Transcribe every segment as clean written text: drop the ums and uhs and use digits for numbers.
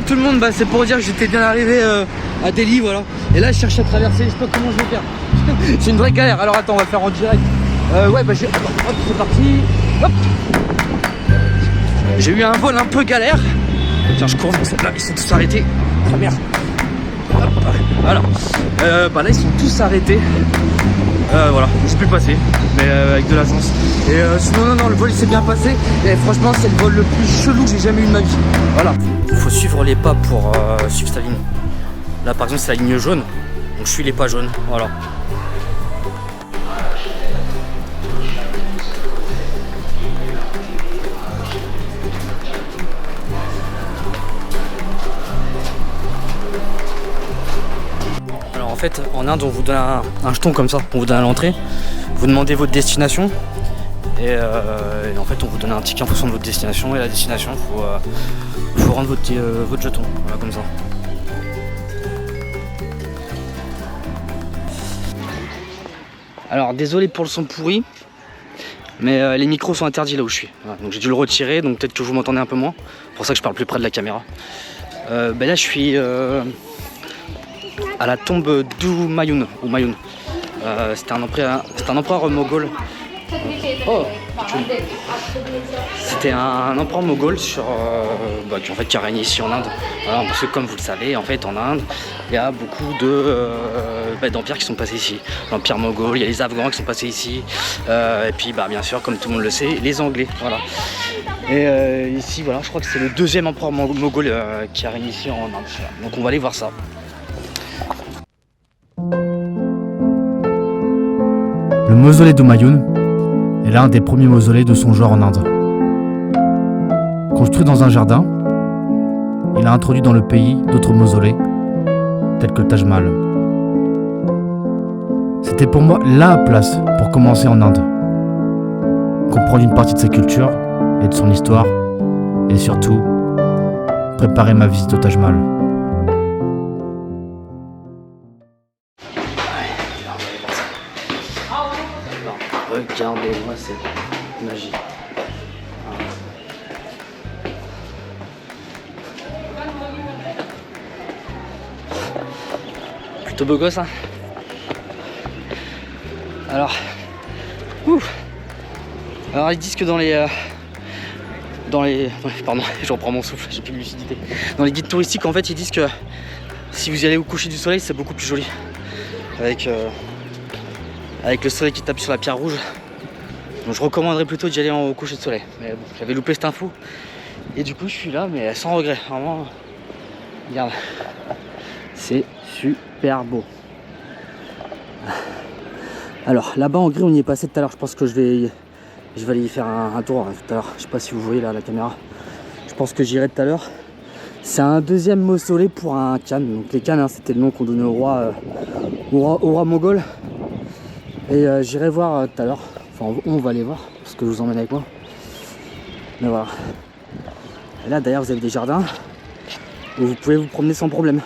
tout le monde, bah, c'est pour dire que j'étais bien arrivé à Delhi, voilà. Et là je cherche à traverser, je sais pas comment je vais faire. C'est une vraie galère, alors attends, on va faire en direct. Ouais bah attends, hop, c'est parti. Hop. J'ai eu un vol un peu galère. Tiens, je cours dans cette là, ils sont tous arrêtés. Ah merde. Hop. Voilà. Bah là ils sont tous arrêtés. Voilà, j'ai pu passer, mais avec de la chance. Et sinon non, le vol il s'est bien passé. Et franchement c'est le vol le plus chelou que j'ai jamais eu de ma vie. Voilà. Il faut suivre les pas pour suivre sa ligne. Là par exemple c'est la ligne jaune, donc je suis les pas jaunes, voilà. Alors en fait en Inde on vous donne un jeton comme ça, on vous donne à l'entrée, vous demandez votre destination et en fait on vous donne un ticket en fonction de votre destination et la destination faut rendre votre jeton, voilà comme ça. Alors désolé pour le son pourri, mais les micros sont interdits là où je suis. Voilà, donc j'ai dû le retirer, donc peut-être que vous m'entendez un peu moins. C'est pour ça que je parle plus près de la caméra. Là je suis à la tombe d'Humayun. C'était un empereur moghol. Oh, c'était un empereur moghol qui a régné ici en Inde. Voilà, parce que comme vous le savez, en fait en Inde, il y a beaucoup d'empires qui sont passés ici. L'empire moghol, il y a les Afghans qui sont passés ici, et puis bien sûr, comme tout le monde le sait, les Anglais. Voilà. Et ici, voilà, je crois que c'est le deuxième empereur moghol qui a régné ici en Inde. Donc on va aller voir ça. Le mausolée d'Humayun est l'un des premiers mausolées de son genre en Inde. Construit dans un jardin, il a introduit dans le pays d'autres mausolées, tels que le Taj Mahal. C'était pour moi la place pour commencer en Inde. Comprendre une partie de sa culture et de son histoire, et surtout, préparer ma visite au Taj Mahal. Regardez-moi cette magie. Plutôt beau gosse, hein. Alors ils disent que dans les pardon, je reprends mon souffle, j'ai plus de lucidité. Dans les guides touristiques, en fait, ils disent que si vous y allez au coucher du soleil, c'est beaucoup plus joli. Avec le soleil qui tape sur la pierre rouge. Donc je recommanderais plutôt d'y aller au coucher de soleil. Mais bon, j'avais loupé cette info. Et du coup je suis là, mais sans regret. Vraiment, regarde. C'est super beau. Alors là-bas en gris on y est passé tout à l'heure. Je pense que je vais aller y faire un tour tout à l'heure. Je sais pas si vous voyez là la caméra. Je pense que j'irai tout à l'heure. C'est un deuxième mausolée pour un Khan. Donc les Khans, hein, c'était le nom qu'on donnait au roi moghol. Et j'irai voir tout à l'heure. Enfin on va aller voir parce que je vous emmène avec moi. Mais voilà. Et là d'ailleurs vous avez des jardins où vous pouvez vous promener sans problème.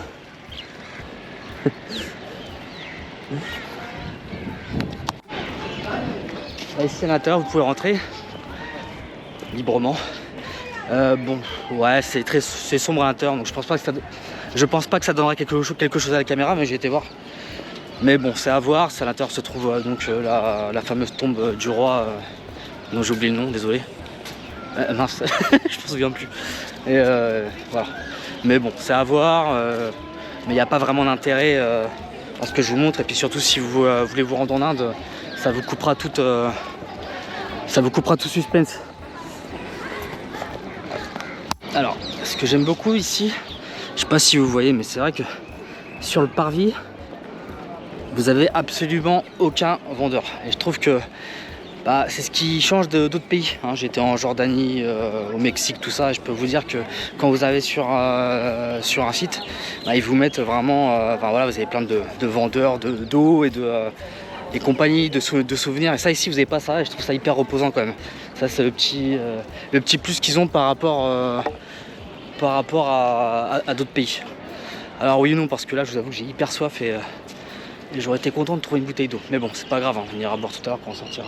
Là, ici à l'intérieur vous pouvez rentrer librement. Bon ouais c'est sombre à l'intérieur, donc je pense pas que ça donnera quelque chose à la caméra, mais j'ai été voir. Mais bon, c'est à voir. À l'intérieur se trouve donc la fameuse tombe du roi dont j'ai oublié le nom, désolé. Mince, je me souviens plus. Et voilà. Mais bon, c'est à voir. Mais il n'y a pas vraiment d'intérêt à ce que je vous montre. Et puis surtout, si vous voulez vous rendre en Inde, ça vous coupera tout suspense. Alors, ce que j'aime beaucoup ici, je sais pas si vous voyez, mais c'est vrai que sur le parvis, vous avez absolument aucun vendeur. Et je trouve que c'est ce qui change d'autres pays. Hein. J'étais en Jordanie, au Mexique, tout ça. Et je peux vous dire que quand vous avez sur un site, ils vous mettent vraiment... voilà, vous avez plein de vendeurs d'eau et et compagnie de souvenirs. Et ça ici, vous n'avez pas ça. Et je trouve ça hyper reposant quand même. Ça, c'est le petit plus qu'ils ont par rapport à d'autres pays. Alors oui ou non, parce que là, je vous avoue que j'ai hyper soif et j'aurais été content de trouver une bouteille d'eau. Mais bon, c'est pas grave, hein. On ira boire tout à l'heure quand on sortira.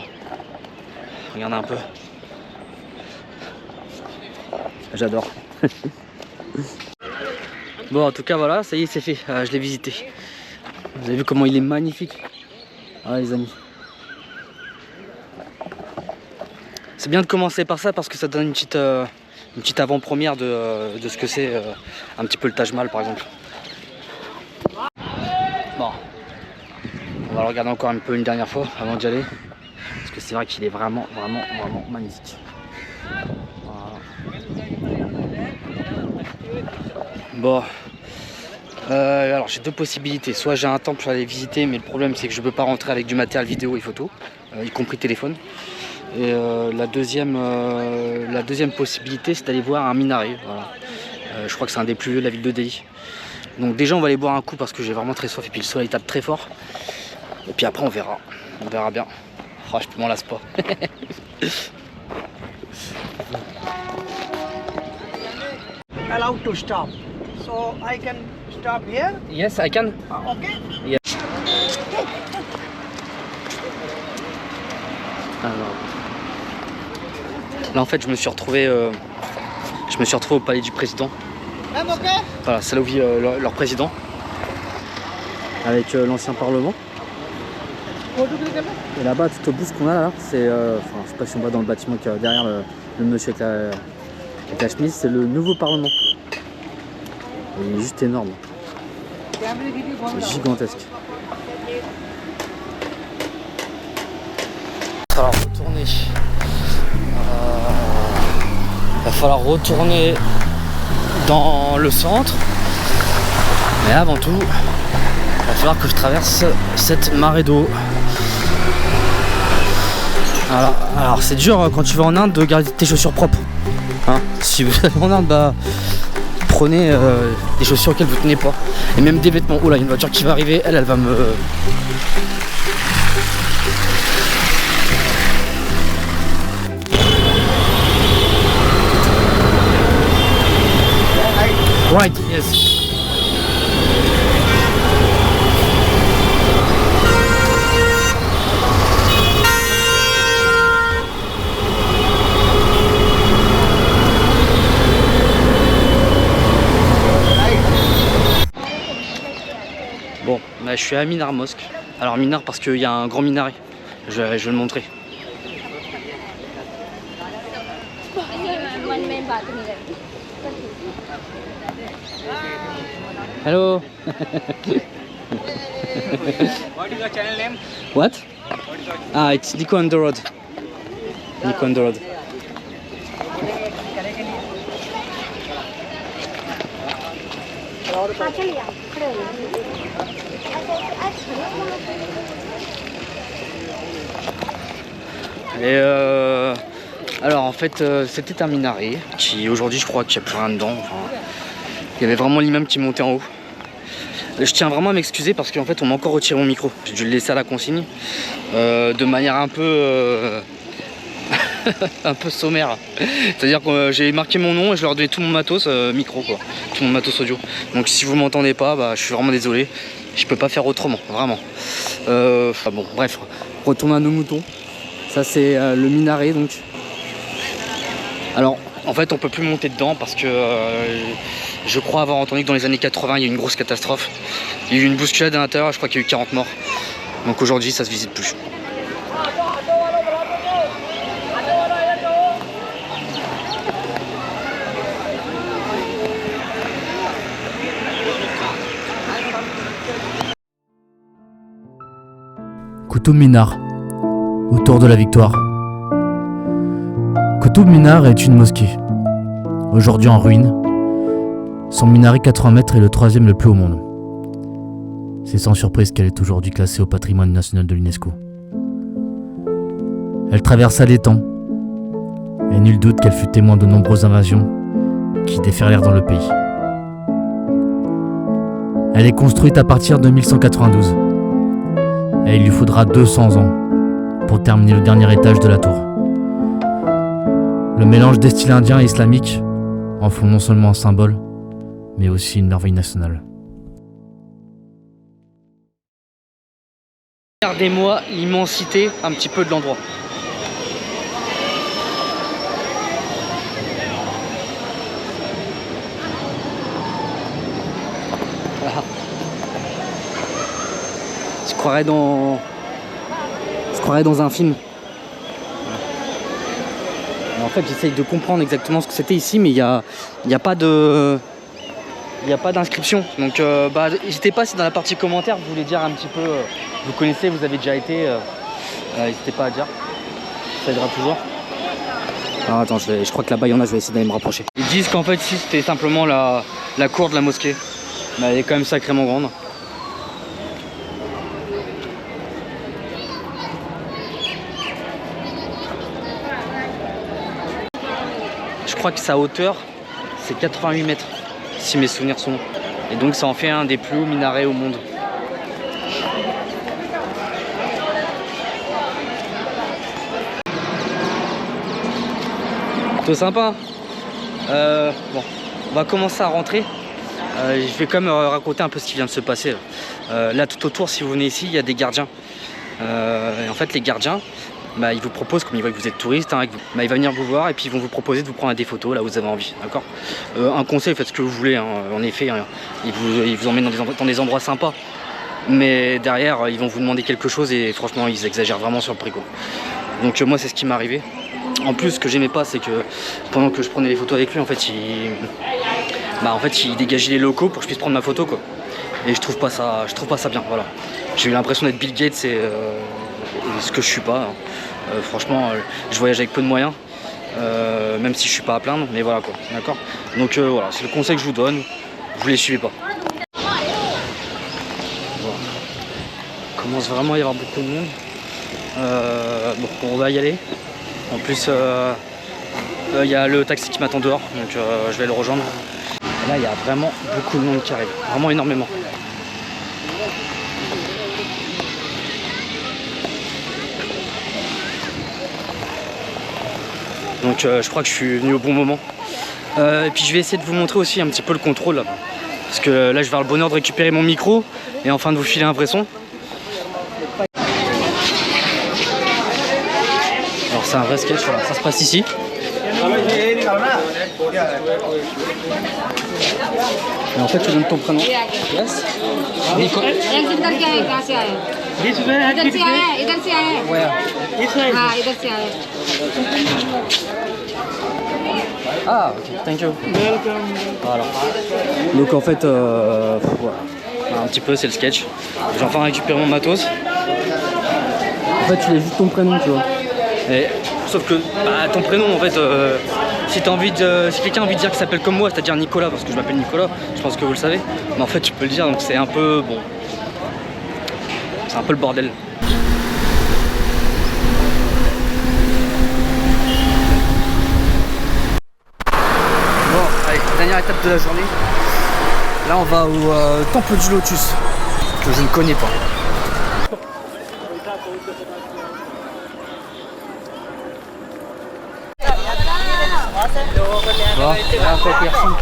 Regardez un peu. J'adore. Bon, en tout cas, voilà, ça y est, c'est fait. Je l'ai visité. Vous avez vu comment il est magnifique. Ah, les amis. C'est bien de commencer par ça parce que ça donne une petite avant-première de ce que c'est un petit peu le Taj Mahal, par exemple. Bon, on va le regarder encore un peu une dernière fois avant d'y aller. Parce que c'est vrai qu'il est vraiment magnifique. Voilà. Bon. Alors j'ai deux possibilités. Soit j'ai un temple à aller visiter, mais le problème c'est que je peux pas rentrer avec du matériel vidéo et photo, y compris téléphone. Et la deuxième possibilité, c'est d'aller voir un minaret. Voilà. Je crois que c'est un des plus vieux de la ville de Delhi. Donc déjà on va aller boire un coup parce que j'ai vraiment très soif et puis le soleil tape très fort. Et puis après on verra bien. Oh, je m'en lasse pas. Allowed to stop, so I can stop here. Yes, I can. Okay. Yeah. Alors, là en fait je me suis retrouvé au palais du président. Voilà, c'est là où vit leur président avec l'ancien parlement. Et là-bas tout au bout ce qu'on a là, c'est je sais pas si on va dans le bâtiment qui est derrière le monsieur avec la chemise, c'est le nouveau parlement. Il est juste énorme. C'est gigantesque. Il va falloir retourner dans le centre. Mais avant tout, il va falloir que je traverse cette marée d'eau. Alors c'est dur quand tu vas en Inde de garder tes chaussures propres. Hein, si vous allez en Inde, bah prenez des chaussures auxquelles vous tenez pas. Et même des vêtements. Oh là, il y a une voiture qui va arriver, elle va me... Right, yes. Bon, bah, je suis à Minar Mosque. Alors Minar parce qu'il y a un grand minaret. Je vais le montrer. Hello. What is your channel name? What? Ah, it's Nico on the road. Nico on the road. Et alors en fait c'était un minaret qui aujourd'hui je crois qu'il n'y a plus rien dedans. Enfin, il y avait vraiment l'immeuble qui montait en haut. Je tiens vraiment à m'excuser parce qu'en fait on m'a encore retiré mon micro. J'ai dû le laisser à la consigne de manière un peu un peu sommaire. C'est-à-dire que j'ai marqué mon nom et je leur donnais tout mon matos micro quoi, tout mon matos audio. Donc si vous m'entendez pas, bah, je suis vraiment désolé. Je peux pas faire autrement, vraiment. Enfin bon, bref, retournons à nos moutons. Ça c'est le minaret donc. Alors en fait on peut plus monter dedans parce que je crois avoir entendu que dans les années 80 il y a eu une grosse catastrophe. Il y a eu une bousculade à l'intérieur, je crois qu'il y a eu 40 morts. Donc aujourd'hui ça se visite plus. Qutub Minar, autour de la victoire. Qutub Minar est une mosquée, aujourd'hui en ruine. Son minaret 80 mètres est le troisième le plus haut au monde. C'est sans surprise qu'elle est aujourd'hui classée au patrimoine national de l'UNESCO. Elle traversa les temps, et nul doute qu'elle fut témoin de nombreuses invasions qui déferlèrent dans le pays. Elle est construite à partir de 1192, et il lui faudra 200 ans pour terminer le dernier étage de la tour. Le mélange des styles indiens et islamiques en font non seulement un symbole, mais aussi une merveille nationale. Regardez-moi l'immensité un petit peu de l'endroit. croirait dans un film. Et en fait, j'essaye de comprendre exactement ce que c'était ici, mais il y a pas d'inscription. Donc n'hésitez pas si dans la partie commentaires vous voulez dire un petit peu, vous connaissez, vous avez déjà été, n'hésitez pas à dire, ça aidera toujours. Ah, attends, je crois que là-bas il y en a, je vais essayer d'aller me rapprocher. Ils disent qu'en fait ici c'était simplement la cour de la mosquée, mais elle est quand même sacrément grande. Je crois que sa hauteur c'est 88 mètres. Si mes souvenirs sont bons. Et donc ça en fait un des plus hauts minarets au monde. Plutôt sympa. Bon, on va commencer à rentrer. Je vais quand même raconter un peu ce qui vient de se passer. Là tout autour, si vous venez ici, il y a des gardiens. Et en fait les gardiens, ils vous proposent, comme ils voient que vous êtes touriste, hein, il va venir vous voir et puis ils vont vous proposer de vous prendre des photos là où vous avez envie, d'accord. Un conseil, faites ce que vous voulez, hein. En effet, hein, ils vous emmènent dans des endroits sympas, mais derrière ils vont vous demander quelque chose et franchement ils exagèrent vraiment sur le prix, quoi. Donc moi c'est ce qui m'est arrivé. En plus, ce que j'aimais pas, c'est que pendant que je prenais les photos avec lui, en fait il dégageait les locaux pour que je puisse prendre ma photo, quoi. Et je trouve pas ça bien, voilà. J'ai eu l'impression d'être Bill Gates et ce que je suis pas, hein. Franchement, je voyage avec peu de moyens, même si je suis pas à plaindre, mais voilà, quoi, d'accord. Donc voilà, c'est le conseil que je vous donne, vous les suivez pas. Voilà. Il commence vraiment à y avoir beaucoup de monde. Bon, on va y aller. En plus, il y a le taxi qui m'attend dehors, donc je vais le rejoindre. Et là, il y a vraiment beaucoup de monde qui arrive, vraiment énormément. Donc je crois que je suis venu au bon moment. Et puis je vais essayer de vous montrer aussi un petit peu le contrôle là-bas. Parce que là je vais avoir le bonheur de récupérer mon micro et enfin de vous filer un vrai son. Alors c'est un vrai sketch, voilà, ça se passe ici. Et en fait tu donnes ton prénom. Yes. Nico. Ouais. Ah, ok, thank you. Voilà. Donc en fait, voilà. Un petit peu, c'est le sketch. J'ai enfin récupéré mon matos. En fait, tu laisses juste ton prénom, tu vois. Et, sauf que ton prénom, en fait, si quelqu'un a envie de dire qu'il s'appelle comme moi, c'est-à-dire Nicolas, parce que je m'appelle Nicolas, je pense que vous le savez. Mais en fait, tu peux le dire, donc c'est un peu bon. C'est un peu le bordel. Bon, allez, dernière étape de la journée. Là, on va au temple du Lotus, que je ne connais pas. Bon, là, encore personne.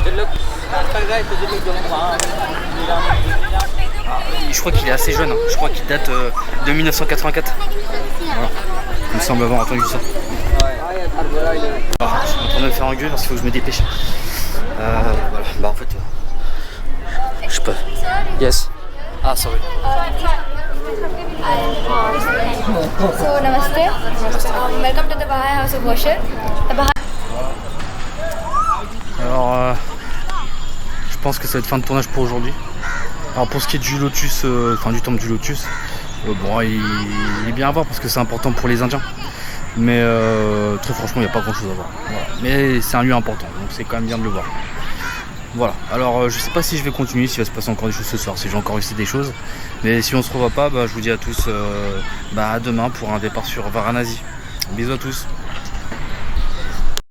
Je crois qu'il est assez jeune, hein. Je crois qu'il date de 1984. Voilà. Il me semble avoir entendu ça. Alors, je suis en train de me faire engueuler parce qu'il faut que je me dépêche. Voilà. Bah en fait, je sais pas. Yes. Ah, sorry. So namaste. Welcome to the Baha'i House of Worship. Alors, je pense que ça va être fin de tournage pour aujourd'hui. Alors pour ce qui est du Lotus, du temple du Lotus, bon, il est bien à voir parce que c'est important pour les Indiens. Mais très franchement, il n'y a pas grand chose à voir. Voilà. Mais c'est un lieu important, donc c'est quand même bien de le voir. Voilà, alors je sais pas si je vais continuer, s'il va se passer encore des choses ce soir, si j'ai encore réussi des choses. Mais si on se revoit pas, je vous dis à tous à demain pour un départ sur Varanasi. Bisous à tous.